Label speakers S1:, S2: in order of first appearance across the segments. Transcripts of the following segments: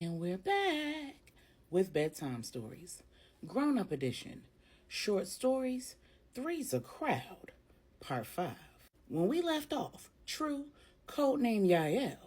S1: And we're back with Bedtime Stories, Grown-Up Edition, Short Stories, Three's a Crowd, Part 5. When we left off, Tru, codenamed Yael,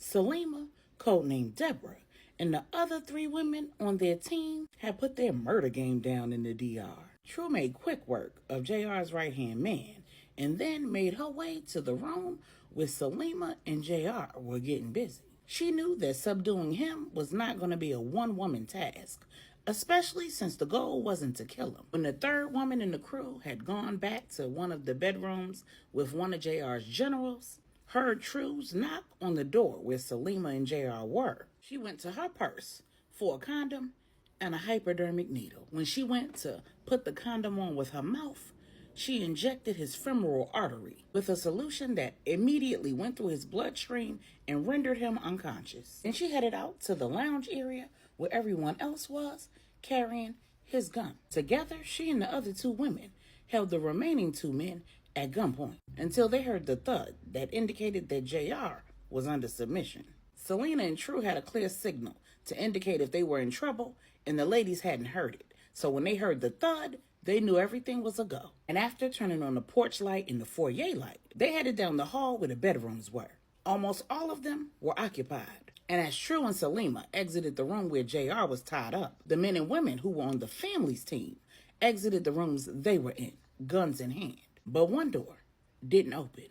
S1: Salema, codenamed Deborah, and the other 3 women on their team had put their murder game down in the DR. Tru made quick work of JR's right-hand man and then made her way to the room where Salema and JR were getting busy. She knew that subduing him was not going to be a one-woman task, especially since the goal wasn't to kill him. When the 3rd woman in the crew had gone back to one of the bedrooms with one of JR's generals, heard Tru's knock on the door where Salema and JR were. She went to her purse for a condom and a hypodermic needle. When she went to put the condom on with her mouth, she injected his femoral artery with a solution that immediately went through his bloodstream and rendered him unconscious. Then she headed out to the lounge area where everyone else was, carrying his gun. Together, she and the other 2 women held the remaining 2 men at gunpoint until they heard the thud that indicated that JR was under submission. Selena and Tru had a clear signal to indicate if they were in trouble, and the ladies hadn't heard it. So when they heard the thud, they knew everything was a go. And after turning on the porch light and the foyer light, they headed down the hall where the bedrooms were. Almost all of them were occupied. And as Tru and Salema exited the room where JR was tied up, the men and women who were on the family's team exited the rooms they were in, guns in hand. But one door didn't open,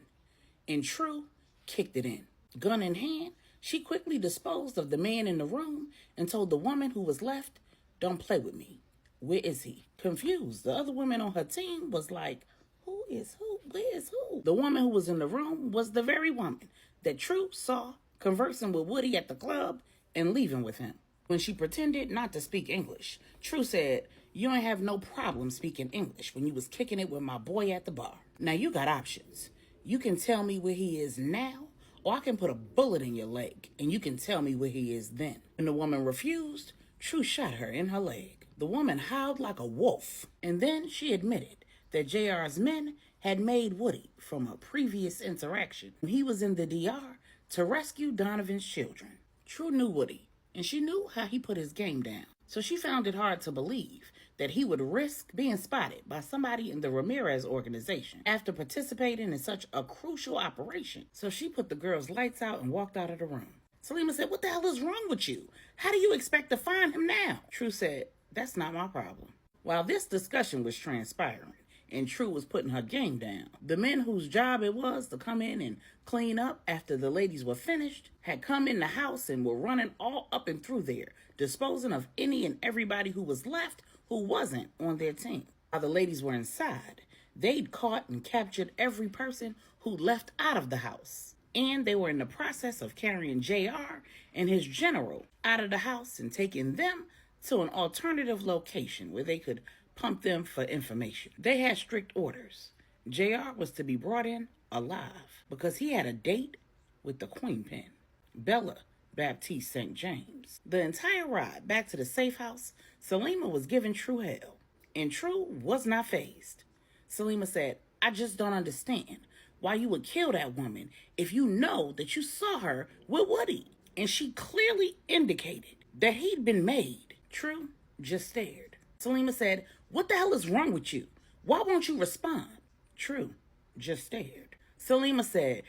S1: and Tru kicked it in. Gun in hand, she quickly disposed of the man in the room and told the woman who was left, "Don't play with me. Where is he?" Confused, the other woman on her team was like, "Who is who? Where is who?" The woman who was in the room was the very woman that Tru saw conversing with Woody at the club and leaving with him. When she pretended not to speak English, Tru said, "You ain't have no problem speaking English when you was kicking it with my boy at the bar. Now you got options. You can tell me where he is now, or I can put a bullet in your leg and you can tell me where he is then." When the woman refused, Tru shot her in her leg. The woman howled like a wolf, and then she admitted that JR's men had made Woody from a previous interaction when he was in the DR to rescue Donovan's children. Tru knew Woody, and she knew how he put his game down, so she found it hard to believe that he would risk being spotted by somebody in the Ramirez organization after participating in such a crucial operation. So she put the girls' lights out and walked out of the room. Salema said, "What the hell is wrong with you? How do you expect to find him now?" Tru said, "That's not my problem." While this discussion was transpiring and Tru was putting her game down, the men whose job it was to come in and clean up after the ladies were finished had come in the house and were running all up and through there, disposing of any and everybody who was left who wasn't on their team. While the ladies were inside, they'd caught and captured every person who left out of the house. And they were in the process of carrying JR and his general out of the house and taking them to an alternative location where they could pump them for information. They had strict orders. JR was to be brought in alive because he had a date with the Queen Pin, Bella Baptiste St. James. The entire ride back to the safe house, Salema was giving Tru hell, and Tru was not fazed. Salema said, "I just don't understand why you would kill that woman if you know that you saw her with Woody." And she clearly indicated that he'd been made. Tru just stared. Salema said, "What the hell is wrong with you? Why won't you respond?" Tru just stared. Salema said,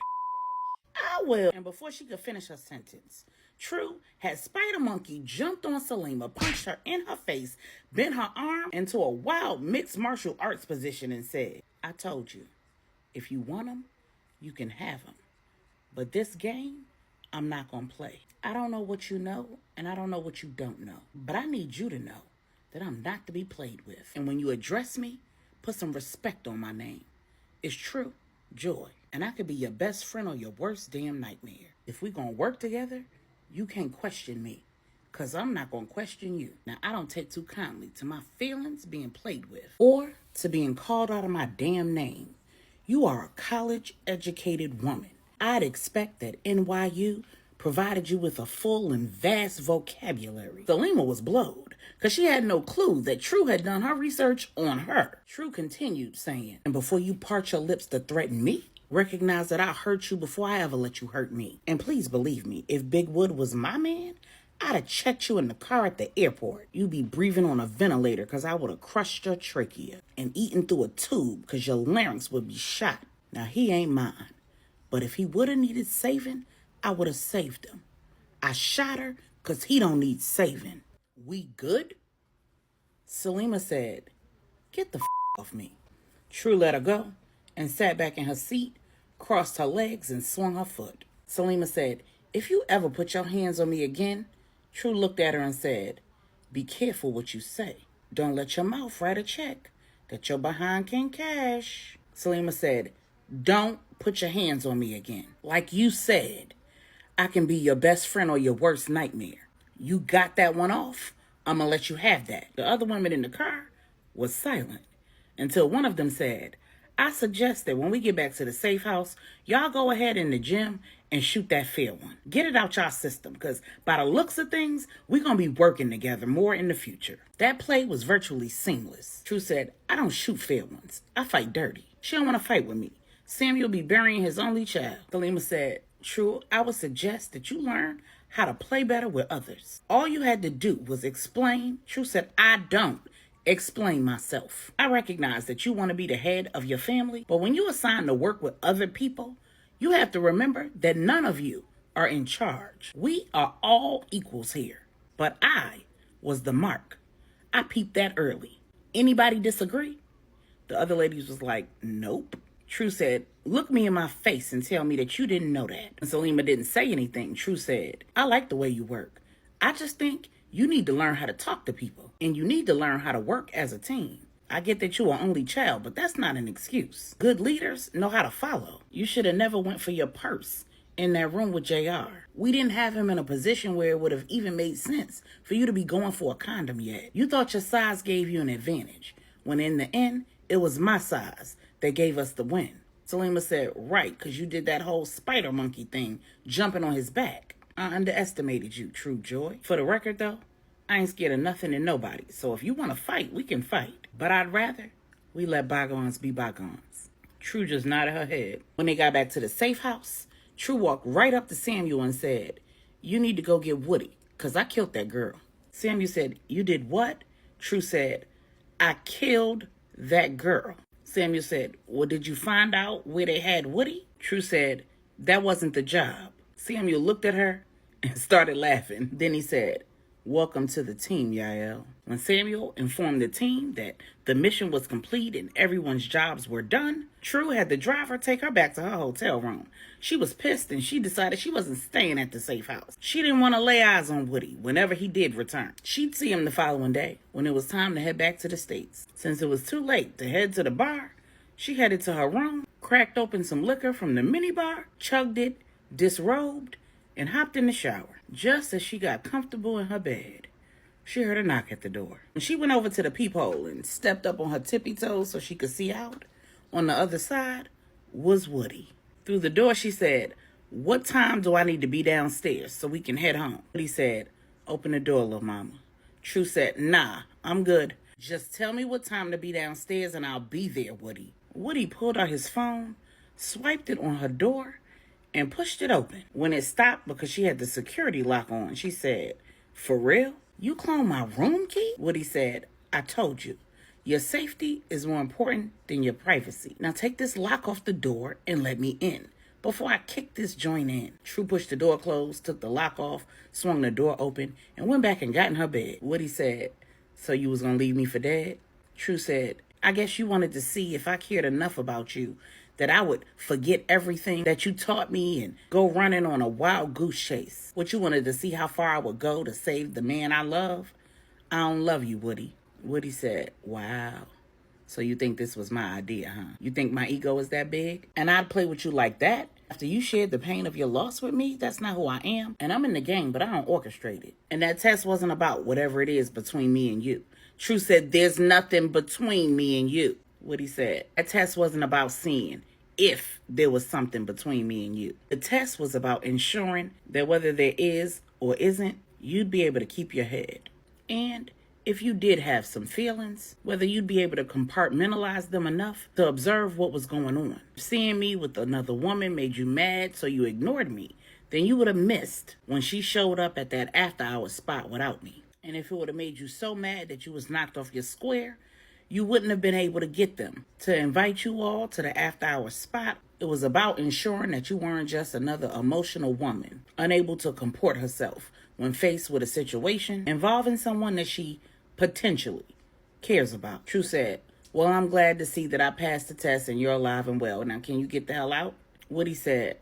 S1: "I will." And before she could finish her sentence, Tru had Spider Monkey jumped on Salema, punched her in her face, bent her arm into a wild mixed martial arts position and said, "I told you, if you want him, you can have him. But this game, I'm not going to play. I don't know what you know, and I don't know what you don't know. But I need you to know that I'm not to be played with. And when you address me, put some respect on my name. It's Tru, Joy, and I could be your best friend or your worst damn nightmare. If we gonna work together, you can't question me, because I'm not gonna question you. Now, I don't take too kindly to my feelings being played with or to being called out of my damn name. You are a college-educated woman. I'd expect that NYU provided you with a full and vast vocabulary." Salema was blowed, because she had no clue that Tru had done her research on her. Tru continued saying, "And before you part your lips to threaten me, recognize that I'll hurt you before I ever let you hurt me. And please believe me, if Big Wood was my man, I'd have checked you in the car at the airport. You'd be breathing on a ventilator because I would have crushed your trachea and eaten through a tube because your larynx would be shot. Now, he ain't mine, but if he would have needed saving, I would have saved him. I shot her because he don't need saving. We good? Salema said, get the off me. Tru let her go and sat back in her seat, crossed her legs, and swung her foot. Salema said, if you ever put your hands on me again, Tru looked at her and said, be careful what you say. Don't let your mouth write a check that your behind can cash. Salema said, don't put your hands on me again. Like you said, I can be your best friend or your worst nightmare. You got that one off, I'm gonna let you have that. The other women in the car was silent until one of them said, I suggest that when we get back to the safe house, y'all go ahead in the gym and shoot that fair one. Get it out y'all system, because by the looks of things, we're going to be working together more in the future. That play was virtually seamless. Tru said, I don't shoot fair ones. I fight dirty. She don't want to fight with me. Samuel be burying his only child. Salema said, Tru, I would suggest that you learn how to play better with others. All you had to do was explain. Tru said, I don't explain myself. I recognize that you want to be the head of your family, but when you assign to work with other people, you have to remember that none of you are in charge. We are all equals here, but I was the mark. I peeped that early. Anybody disagree? The other ladies was like, nope. Tru said, look me in my face and tell me that you didn't know that. And Salema didn't say anything. Tru said, I like the way you work. I just think you need to learn how to talk to people, and you need to learn how to work as a team. I get that you're an only child, but that's not an excuse. Good leaders know how to follow. You should have never went for your purse in that room with JR. We didn't have him in a position where it would have even made sense for you to be going for a condom yet. You thought your size gave you an advantage, when in the end, it was my size that gave us the win. Salema said, right, because you did that whole spider monkey thing, jumping on his back. I underestimated you, Tru Joy. For the record, though, I ain't scared of nothing and nobody. So if you want to fight, we can fight. But I'd rather we let bygones be bygones. Tru just nodded her head. When they got back to the safe house, Tru walked right up to Samuel and said, you need to go get Woody, because I killed that girl. Samuel said, you did what? Tru said, I killed that girl. Samuel said, well, did you find out where they had Woody? Tru said, that wasn't the job. Samuel looked at her and started laughing. Then he said, welcome to the team, Yael. When Samuel informed the team that the mission was complete and everyone's jobs were done, Tru had the driver take her back to her hotel room. She was pissed and she decided she wasn't staying at the safe house. She didn't want to lay eyes on Woody whenever he did return. She'd see him the following day when it was time to head back to the States. Since it was too late to head to the bar, she headed to her room, cracked open some liquor from the minibar, chugged it, disrobed, and hopped in the shower. Just as she got comfortable in her bed, she heard a knock at the door. When she went over to the peephole and stepped up on her tippy toes so she could see out, on the other side was Woody. Through the door, she said, what time do I need to be downstairs so we can head home? Woody said, open the door, little mama. Tru said, nah, I'm good. Just tell me what time to be downstairs and I'll be there, Woody. Woody pulled out his phone, swiped it on her door, and pushed it open. When it stopped because she had the security lock on, she said, for real? You cloned my room key? Woody said, I told you. Your safety is more important than your privacy. Now take this lock off the door and let me in before I kick this joint in. Tru pushed the door closed, took the lock off, swung the door open, and went back and got in her bed. Woody said, so you was gonna leave me for dead? Tru said, I guess you wanted to see if I cared enough about you that I would forget everything that you taught me and go running on a wild goose chase. What, you wanted to see how far I would go to save the man I love? I don't love you, Woody. Woody said, wow. So you think this was my idea, huh? You think my ego is that big? And I'd play with you like that? After you shared the pain of your loss with me? That's not who I am. And I'm in the game, but I don't orchestrate it. And that test wasn't about whatever it is between me and you. Tru said, there's nothing between me and you. Woody said, that test wasn't about seeing if there was something between me and you. The test was about ensuring that whether there is or isn't, you'd be able to keep your head. And if you did have some feelings, whether you'd be able to compartmentalize them enough to observe what was going on. Seeing me with another woman made you mad, so you ignored me, then you would have missed when she showed up at that after-hours spot without me. And if it would have made you so mad that you was knocked off your square, you wouldn't have been able to get them to invite you all to the after-hours spot. It was about ensuring that you weren't just another emotional woman, unable to comport herself when faced with a situation involving someone that she potentially cares about. Tru said, well, I'm glad to see that I passed the test and you're alive and well. Now, can you get the hell out? Woody said,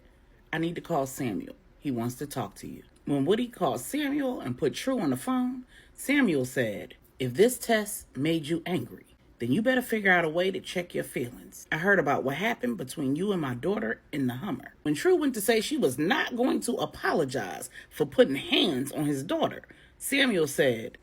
S1: I need to call Samuel. He wants to talk to you. When Woody called Samuel and put Tru on the phone, Samuel said, if this test made you angry, then you better figure out a way to check your feelings. I heard about what happened between you and my daughter in the Hummer. When Tru went to say she was not going to apologize for putting hands on his daughter, Samuel said,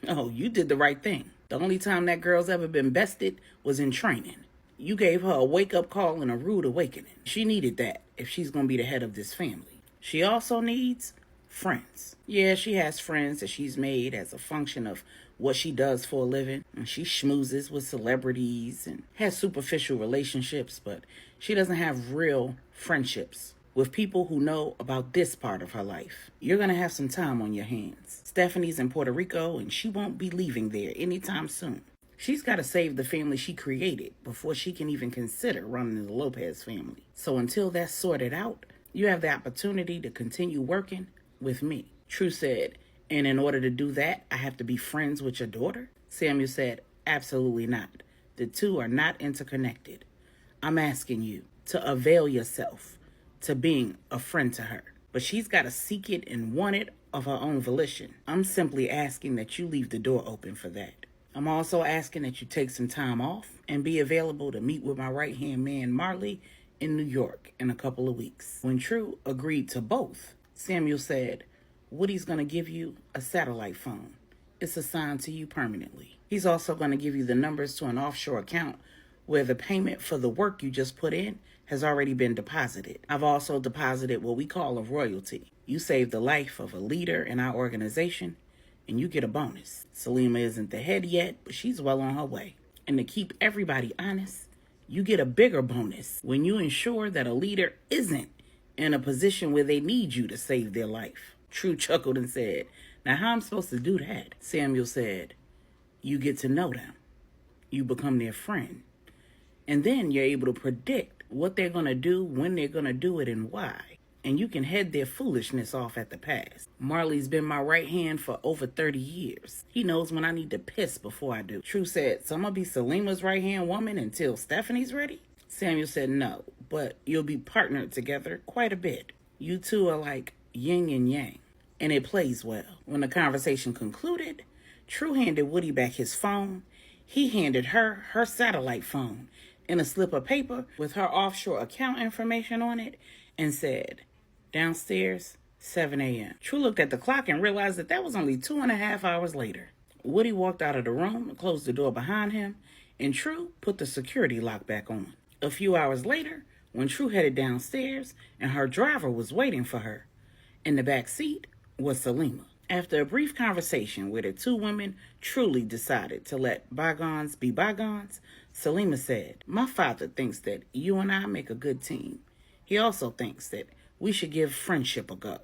S1: oh, you did the right thing. The only time that girl's ever been bested was in training. You gave her a wake-up call and a rude awakening. She needed that if she's going to be the head of this family. She also needs friends. Yeah, she has friends that she's made as a function of what she does for a living. And she schmoozes with celebrities and has superficial relationships, but she doesn't have real friendships with people who know about this part of her life. You're going to have some time on your hands. Stephanie's in Puerto Rico and she won't be leaving there anytime soon. She's got to save the family she created before she can even consider running the Lopez family. So until that's sorted out, you have the opportunity to continue working with me. Tru said, and in order to do that, I have to be friends with your daughter? Samuel said, absolutely not. The two are not interconnected. I'm asking you to avail yourself to being a friend to her. But she's got to seek it and want it of her own volition. I'm simply asking that you leave the door open for that. I'm also asking that you take some time off and be available to meet with my right-hand man, Marley, in New York in a couple of weeks. When Tru agreed to both, Samuel said, Woody's going to give you a satellite phone. It's assigned to you permanently. He's also going to give you the numbers to an offshore account where the payment for the work you just put in has already been deposited. I've also deposited what we call a royalty. You saved the life of a leader in our organization, and you get a bonus. Salema isn't the head yet, but she's well on her way. And to keep everybody honest, you get a bigger bonus when you ensure that a leader isn't in a position where they need you to save their life. Tru chuckled and said, now how am I supposed to do that? Samuel said, you get to know them. You become their friend. And then you're able to predict what they're going to do, when they're going to do it, and why. And you can head their foolishness off at the pass. Marley's been my right hand for over 30 years. He knows when I need to piss before I do. Tru said, so I'm going to be Salema's right-hand woman until Stephanie's ready? Samuel said, no, but you'll be partnered together quite a bit. You two are like yin and yang, and it plays well. When the conversation concluded, Tru handed Woody back his phone. He handed her her satellite phone in a slip of paper with her offshore account information on it and said, downstairs, 7 a.m. Tru looked at the clock and realized that was only 2.5 hours later. Woody walked out of the room and closed the door behind him, and Tru put the security lock back on. A few hours later, when Tru headed downstairs and her driver was waiting for her, in the back seat was Salema. After a brief conversation where the two women truly decided to let bygones be bygones, Salema said, my father thinks that you and I make a good team. He also thinks that we should give friendship a go.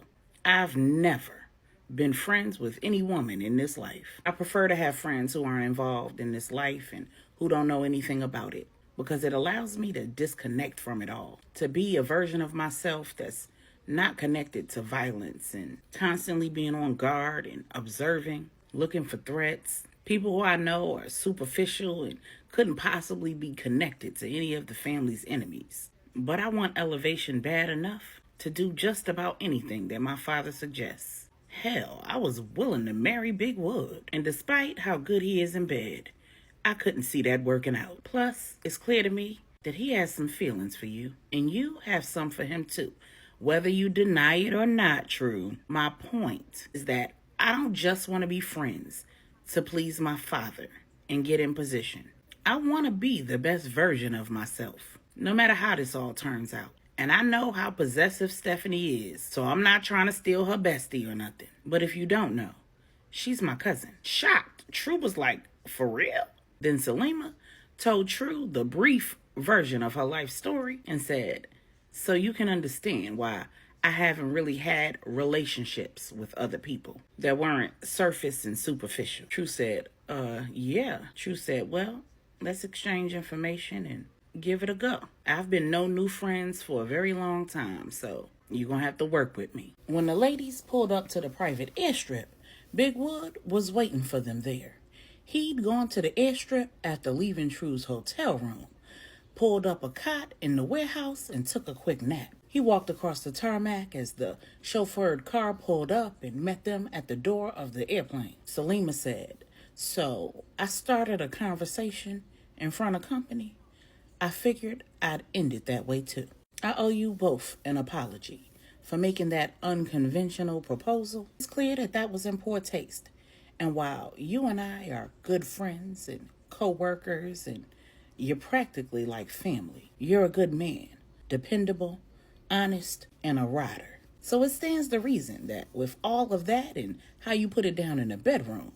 S1: I've never been friends with any woman in this life. I prefer to have friends who aren't involved in this life and who don't know anything about it, because it allows me to disconnect from it all, to be a version of myself that's not connected to violence and constantly being on guard and observing, looking for threats. People who I know are superficial and couldn't possibly be connected to any of the family's enemies. But I want elevation bad enough to do just about anything that my father suggests. Hell, I was willing to marry Big Wood. And despite how good he is in bed, I couldn't see that working out. Plus, it's clear to me that he has some feelings for you, and you have some for him too. Whether you deny it or not, Tru, my point is that I don't just want to be friends to please my father and get in position. I want to be the best version of myself, no matter how this all turns out. And I know how possessive Stephanie is, so I'm not trying to steal her bestie or nothing. But if you don't know, she's my cousin. Shocked, Tru was like, for real? Then Salema told Tru the brief version of her life story and said, so you can understand why I haven't really had relationships with other people that weren't surface and superficial. Tru said, yeah. Tru said, well, let's exchange information and give it a go. I've been no new friends for a very long time, so you're gonna have to work with me. When the ladies pulled up to the private airstrip, Big Wood was waiting for them there. He'd gone to the airstrip after leaving Tru's hotel room, pulled up a cot in the warehouse, and took a quick nap. He walked across the tarmac as the chauffeured car pulled up and met them at the door of the airplane. Salema said, so I started a conversation in front of company. I figured I'd end it that way too. I owe you both an apology for making that unconventional proposal. It's clear that was in poor taste. And while you and I are good friends and co-workers and you're practically like family, you're a good man, dependable, honest, and a rider. So it stands to reason that with all of that and how you put it down in the bedroom,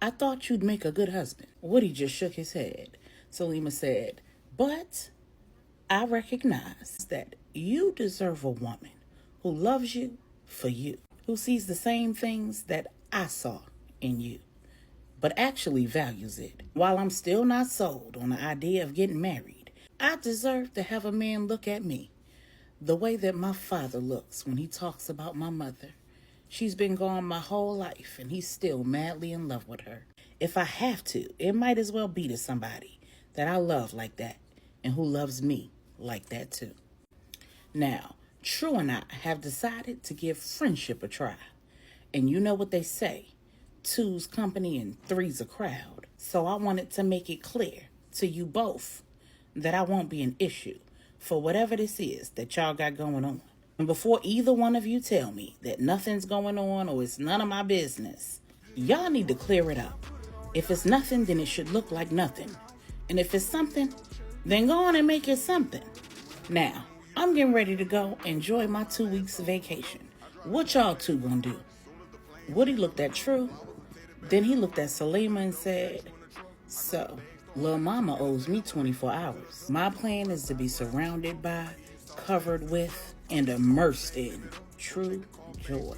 S1: I thought you'd make a good husband. Woody just shook his head. Salema said, but I recognize that you deserve a woman who loves you for you, who sees the same things that I saw in you, but actually values it. While I'm still not sold on the idea of getting married, I deserve to have a man look at me the way that my father looks when he talks about my mother. She's been gone my whole life, and he's still madly in love with her. If I have to, it might as well be to somebody that I love like that and who loves me like that too. Now, Tru and I have decided to give friendship a try. And you know what they say, two's company and three's a crowd. So I wanted to make it clear to you both that I won't be an issue for whatever this is that y'all got going on. And before either one of you tell me that nothing's going on or it's none of my business, y'all need to clear it up. If it's nothing, then it should look like nothing. And if it's something, then go on and make it something. Now, I'm getting ready to go enjoy my 2 weeks of vacation. What y'all two gonna do? Woody looked at Tru, then he looked at Salema and said, so, Lil Mama owes me 24 hours. My plan is to be surrounded by, covered with, and immersed in true joy.